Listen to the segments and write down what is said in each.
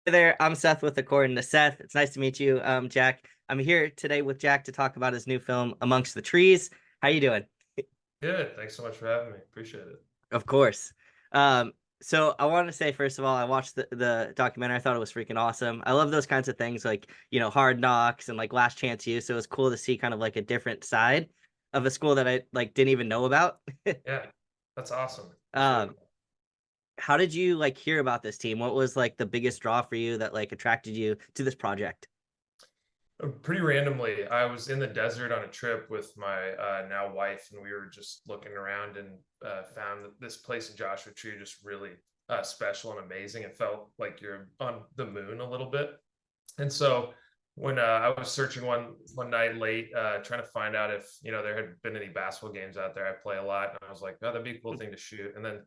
Hey there, I'm Seth with According to Seth. It's nice to meet you, Jack. I'm here today with Jack to talk about his new film, Amongst the Trees. How you doing? Good. Thanks so much for having me. Appreciate it. Of course. Um, so I want to say, first of all, I watched the documentary. I thought it was freaking awesome. I love those kinds of things like, Hard Knocks and like Last Chance U. So it was cool to see kind of like a different side of a school that I like didn't even know about. Yeah, that's awesome. That's really Um, cool. how did you like hear about this team? What was like the biggest draw for you that like attracted you to this project? Pretty randomly, I was in the desert on a trip with my now wife, and we were just looking around and found that this place in Joshua Tree just really special and amazing. It felt like you're on the moon a little bit. And so when I was searching one night late, trying to find out if there had been any basketball games out there, I play a lot, and I was like, oh, that'd be a cool thing to shoot. And then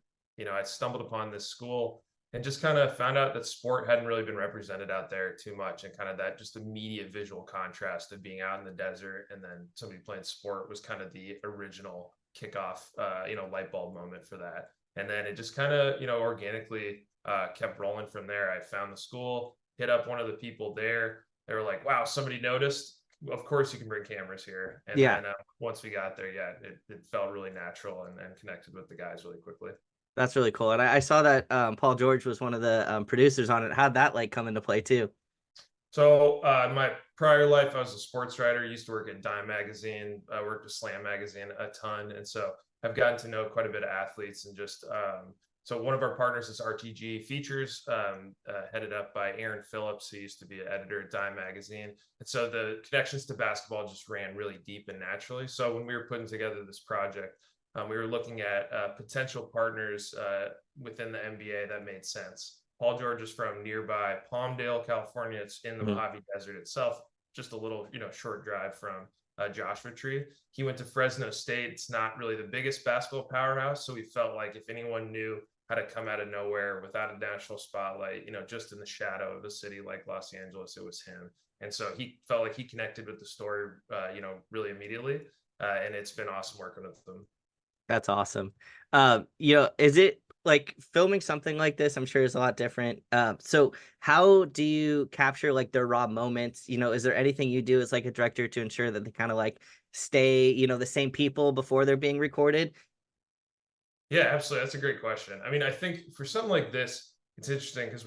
I stumbled upon this school and just kind of found out that sport hadn't really been represented out there too much, and kind of that just immediate visual contrast of being out in the desert and then somebody playing sport was kind of the original kickoff, light bulb moment for that. And then it just kind of organically kept rolling from there. I found the school, hit up one of the people there. They were like, wow, somebody noticed. Of course, you can bring cameras here. And Yeah. then once we got there, yeah, it felt really natural and connected with the guys really quickly. That's really cool. And I saw that Paul George was one of the producers on it. How'd that like come into play too? So in my prior life, I was a sports writer. I used to work at Dime Magazine. I worked with Slam Magazine a ton, and so I've gotten to know quite a bit of athletes. And just so one of our partners is RTG Features, headed up by Aaron Phillips, who used to be an editor at Dime Magazine. And so the connections to basketball just ran really deep and naturally. So when we were putting together this project, we were looking at potential partners within the NBA that made sense. Paul George is from nearby Palmdale, California. It's in the Mhm. Mojave Desert itself, just a little, short drive from Joshua Tree. He went to Fresno State. It's not really the biggest basketball powerhouse, so we felt like if anyone knew how to come out of nowhere without a national spotlight, just in the shadow of a city like Los Angeles, it was him. And so he felt like he connected with the story, really immediately. And it's been awesome working with them. That's awesome. Is it like filming something like this? I'm sure is a lot different. So how do you capture like the raw moments? Is there anything you do as like a director to ensure that they kind of like stay, the same people before they're being recorded? Yeah, absolutely. That's a great question. I mean, I think for something like this, it's interesting because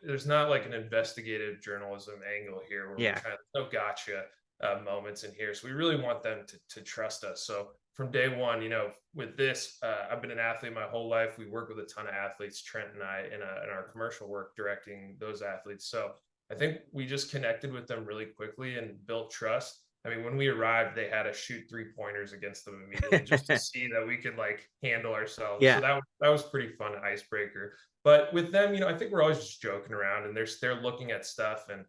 there's not like an investigative journalism angle here where we're Yeah. trying to, no gotcha moments in here. So we really want them to trust us. So from day one, with this, I've been an athlete my whole life. We work with a ton of athletes, Trent and I, in our commercial work directing those athletes. So I think we just connected with them really quickly and built trust. I mean, when we arrived, they had to shoot 3 pointers against them immediately just to see that we could like handle ourselves. So Yeah. that was pretty fun icebreaker. But with them, I think we're always just joking around, and they're looking at stuff, and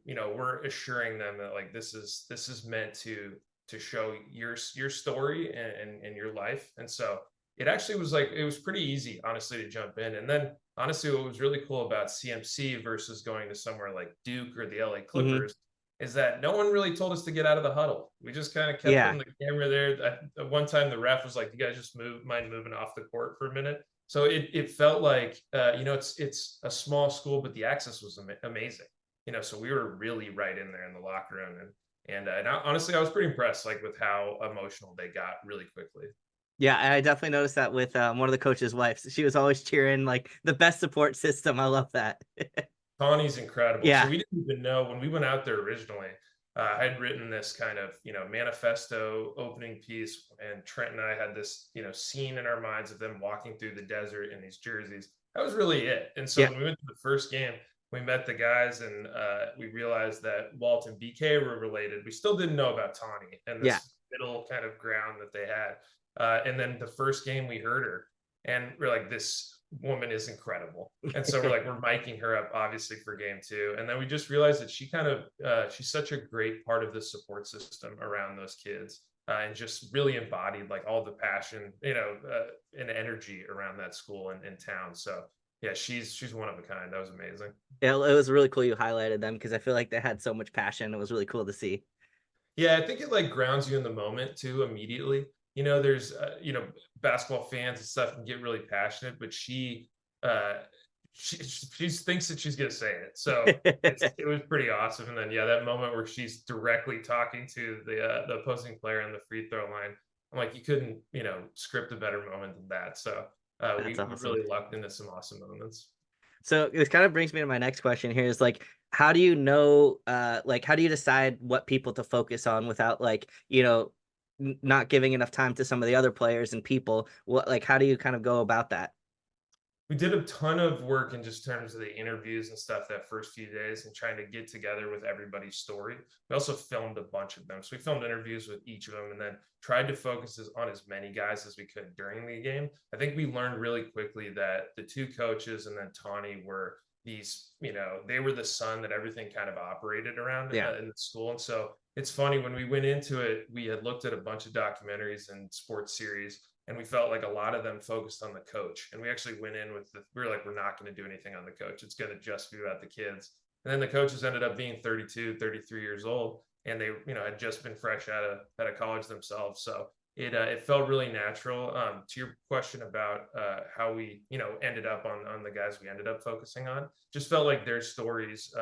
we're assuring them that like this is meant to show your story and your life. And so it actually was like it was pretty easy, honestly, to jump in. And then honestly, what was really cool about CMC versus going to somewhere like Duke or the LA Hmm. Clippers is that no one really told us to get out of the huddle. We just kind of kept Yeah. putting the camera there. At one time, the ref was like, "You guys just mind moving off the court for a minute." So it felt like it's a small school, but the access was amazing. So we were really right in there in the locker room, and honestly, I was pretty impressed like with how emotional they got really quickly. Yeah, and I definitely noticed that with one of the coach's wives. She was always cheering like the best support system. I love that. Tawny's incredible. So Yeah. we didn't even know when we went out there originally. I had written this kind of manifesto opening piece, and Trent and I had this scene in our minds of them walking through the desert in these jerseys. That was really it. And so Yeah. when we went to the first game, we met the guys, and we realized that Walt and BK were related. We still didn't know about Tawny and Yeah. this middle kind of ground that they had. And then the first game, we heard her, and we're like, this woman is incredible. And so we're miking her up obviously for game two. And then we just realized that she kind of she's such a great part of the support system around those kids. And just really embodied like all the passion, and energy around that school and town. So yeah, she's one of a kind. That was amazing. It was really cool you highlighted them because I feel like they had so much passion. It was really cool to see. Yeah, I think it like grounds you in the moment too immediately. There's basketball fans and stuff can get really passionate, but uh she thinks that she's gonna say it. So it was pretty awesome. And then yeah, that moment where she's directly talking to the opposing player on the free throw line, I'm like, you couldn't, script a better moment than that. So That's we awesome. really lucked into some awesome moments. So this kind of brings me to my next question here is like, how do you know, like, how do you decide what people to focus on without like, not giving enough time to some of the other players and people? What, like, how do you kind of go about that? We did a ton of work in just terms of the interviews and stuff that first few days and trying to get together with everybody's story. We also filmed a bunch of them. So we filmed interviews with each of them and then tried to focus on as many guys as we could during the game. I think we learned really quickly that the two coaches and then Tawny were these, they were the sun that everything kind of operated around Yeah. in the school. And so it's funny when we went into it, we had looked at a bunch of documentaries and sports series, and we felt like a lot of them focused on the coach. And we actually went in with we were like, we're not going to do anything on the coach. It's going to just be about the kids. And then the coaches ended up being 32, 33 years old, and they, had just been fresh out of college themselves. So it felt really natural. To your question about how we, ended up on the guys we ended up focusing on, just felt like their stories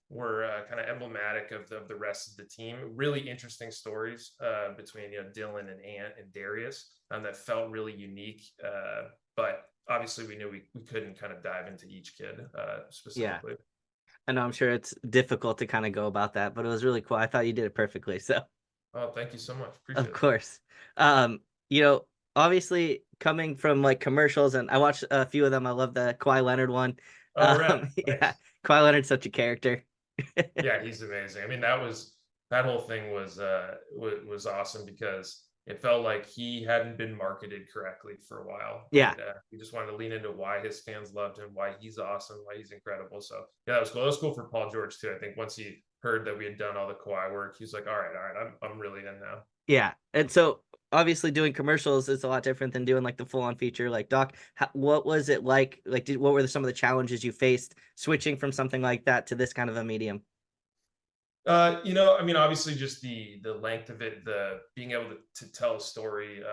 were kind of emblematic of the rest of the team. Really interesting stories between Dylan and Ant and Darius that felt really unique. But obviously, we knew we couldn't kind of dive into each kid Yeah. specifically. I know I'm sure it's difficult to kind of go about that, but it was really cool. I thought you did it perfectly. So, Oh, thank you so much. of Appreciate it. course. Um, you know, obviously coming from like commercials, and I watched a few of them. I love the Kawhi Leonard one. Oh, right. Yeah, Nice. Kawhi Leonard's such a character. Yeah, he's amazing. I mean, that whole thing was awesome because it felt like he hadn't been marketed correctly for a while, Yeah, and we just wanted to lean into why his fans loved him, why he's awesome, why he's incredible. So yeah, that was cool. That was cool for Paul George too. I think once he heard that we had done all the Kawhi work, he was like, all right, I'm really in now. yeah. And so obviously doing commercials is a lot different than doing like the full on feature. Like Doc, what was it like? Like, what were some of the challenges you faced switching from something like that to this kind of a medium? I mean, obviously, just the length of it, the being able to tell a story,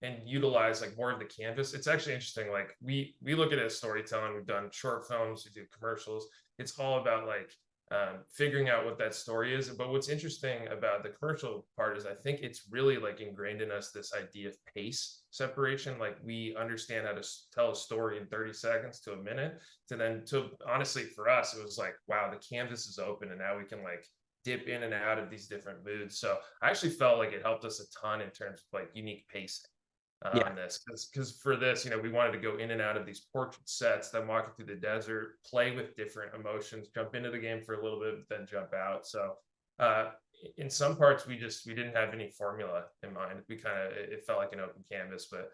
and utilize like more of the canvas. It's actually interesting. Like we look at it as storytelling. We've done short films, we do commercials. It's all about like figuring out what that story is. But what's interesting about the commercial part is I think it's really like ingrained in us this idea of pace separation. Like we understand how to tell a story in 30 seconds to a minute. To honestly for us, it was like, wow, the canvas is open, and now we can like dip in and out of these different moods. So I actually felt like it helped us a ton in terms of like unique pacing Yeah. on this because for this, we wanted to go in and out of these portrait sets, then walking through the desert, play with different emotions, jump into the game for a little bit, but then jump out. So uh, in some parts, we didn't have any formula in mind. We kind of it felt like an open canvas, but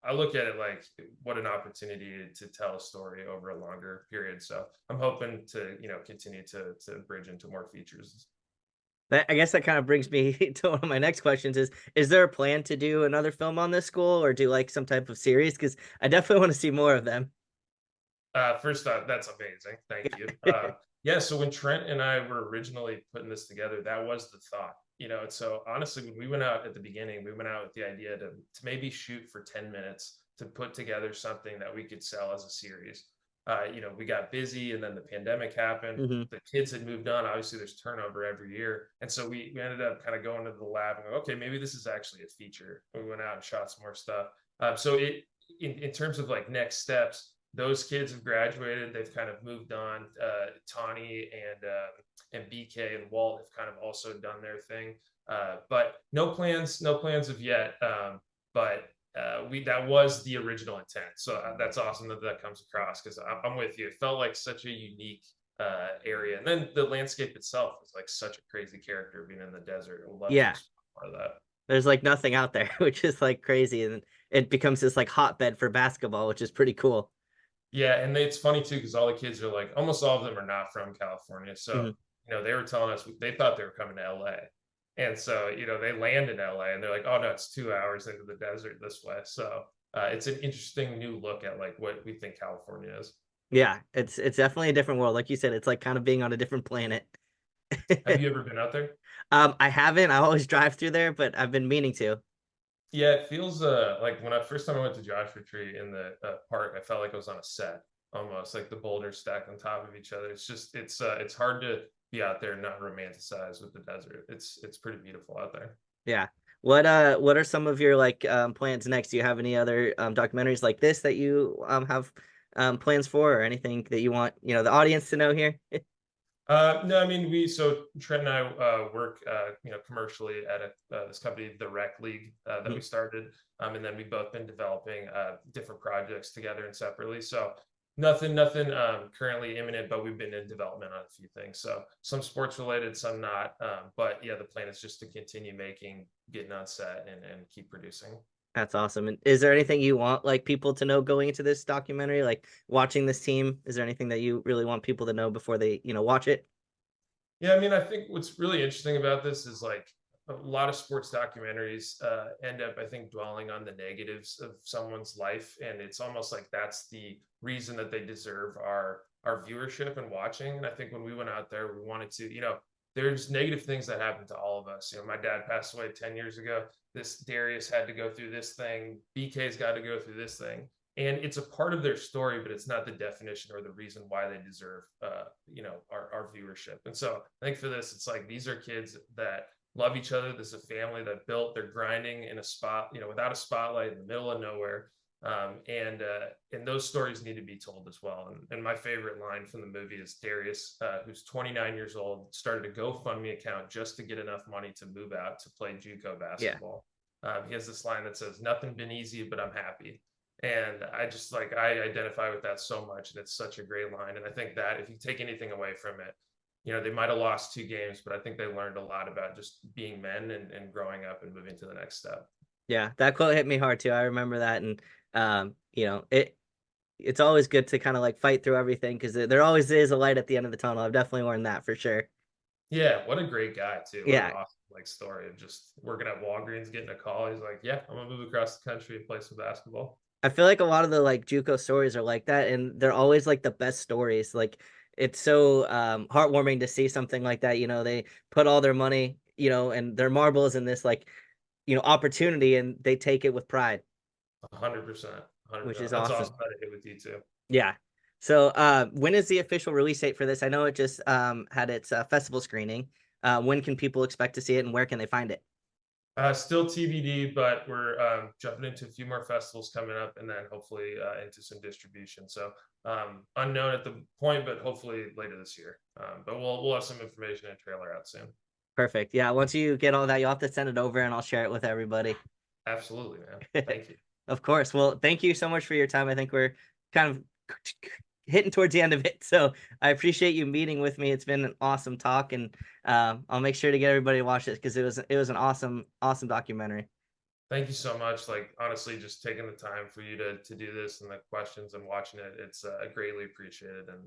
I look at it like what an opportunity to tell a story over a longer period. So I'm hoping to continue to bridge into more features. I guess that kind of brings me to one of my next questions is there a plan to do another film on this school or do like some type of series? Because I definitely want to see more of them. First off, that's amazing. Thank you. Yeah, so when Trent and I were originally putting this together, that was the thought. So honestly, when we went out at the beginning, we went out with the idea to maybe shoot for 10 minutes to put together something that we could sell as a series. We got busy and then the pandemic happened. Hmm. The kids had moved on. Obviously, there's turnover every year. And so we ended up kind of going to the lab and go, okay, maybe this is actually a feature. We went out and shot some more stuff. So in terms of like next steps, those kids have graduated. They've kind of moved on. Tawny and BK and Walt have kind of also done their thing. But no plans of yet. But we that was the original intent. So that's awesome that comes across because I'm with you. It felt like such a unique area, and then the landscape itself is like such a crazy character being in the desert. I would love to Yeah, explore more of that. there's like nothing out there, which is like crazy, and it becomes this like hotbed for basketball, which is pretty cool. Yeah, and it's funny too because all the kids are like, almost all of them are not from California. So, Hmm. they were telling us they thought they were coming to LA. And so, they land in LA and they're like, oh no, it's 2 hours into the desert this way. So, it's an interesting new look at like what we think California is. Yeah, it's definitely a different world. Like you said, it's like kind of being on a different planet. Have you ever been out there? I haven't. I always drive through there, but I've been meaning to. Yeah, it feels like when I first time I went to Joshua Tree in the park, I felt like I was on a set. almost like the boulders stacked on top of each other. It's hard to be out there and not romanticize with the desert. It's pretty beautiful out there. Yeah. What are some of your like plans next? Do you have any other documentaries like this that you have plans for, or anything that you want, the audience to know here? No, I mean so Trent and I work commercially at this company, the Rec League, that we started, and then we've both been developing different projects together and separately. So nothing currently imminent, but we've been in development on a few things. So some sports related, some not. But yeah, the plan is just to continue making, getting on set, and keep producing. That's awesome. And is there anything you want like people to know going into this documentary, like watching this team? Is there anything that you really want people to know before they, watch it? Yeah, I mean, I think what's really interesting about this is like a lot of sports documentaries end up, I think, dwelling on the negatives of someone's life, and it's almost like that's the reason that they deserve our viewership and watching. And I think when we went out there, we wanted to, there's negative things that happen to all of us. My dad passed away 10 years ago. This Darius had to go through this thing. BK's got to go through this thing, and it's a part of their story, but it's not the definition or the reason why they deserve our viewership. And so I think for this, it's like these are kids that love each other. This is a family that built, they're grinding in a spot, without a spotlight in the middle of nowhere. And those stories need to be told as well. And my favorite line from the movie is Darius, who's 29 years old, started a GoFundMe account just to get enough money to move out to play JUCO Yeah. basketball. He has this line that says, "Nothing been easy, but I'm happy." And I just like I identify with that so much, and it's such a great line. And I think that if you take anything away from it, they might have lost 2 games, but I think they learned a lot about just being men and growing up and moving to the next step. Yeah, that quote hit me hard too. I remember that, and it's always good to kind of like fight through everything because there always is a light at the end of the tunnel. I've definitely learned that for sure. Yeah, what a great guy too. What an Yeah, awesome like story of just working at Walgreens, getting a call. He's like, "Yeah, I'm gonna move across the country and play some basketball." I feel like a lot of the like JUCO stories are like that, and they're always like the best stories. Like it's so heartwarming to see something like that. They put all their money, and their marbles in this like opportunity, and they take it with pride, 100%, which 100%. is That's awesome. awesome that I hit with you too. Yeah. So, when is the official release date for this? I know it just had its festival screening. When can people expect to see it, and where can they find it? Still TBD, but we're jumping into a few more festivals coming up, and then hopefully into some distribution. So unknown at the point, but hopefully later this year. But we'll have some information and trailer out soon. Perfect. Yeah. Once you get all that, you'll have to send it over, and I'll share it with everybody. Absolutely, man. Thank you. Of course. Well, thank you so much for your time. I think we're kind of hitting towards the end of it. So I appreciate you meeting with me. It's been an awesome talk, and I'll make sure to get everybody to watch it because it was an awesome documentary. Thank you so much. Like honestly, just taking the time for you to do this and the questions and watching it, it's greatly appreciated. And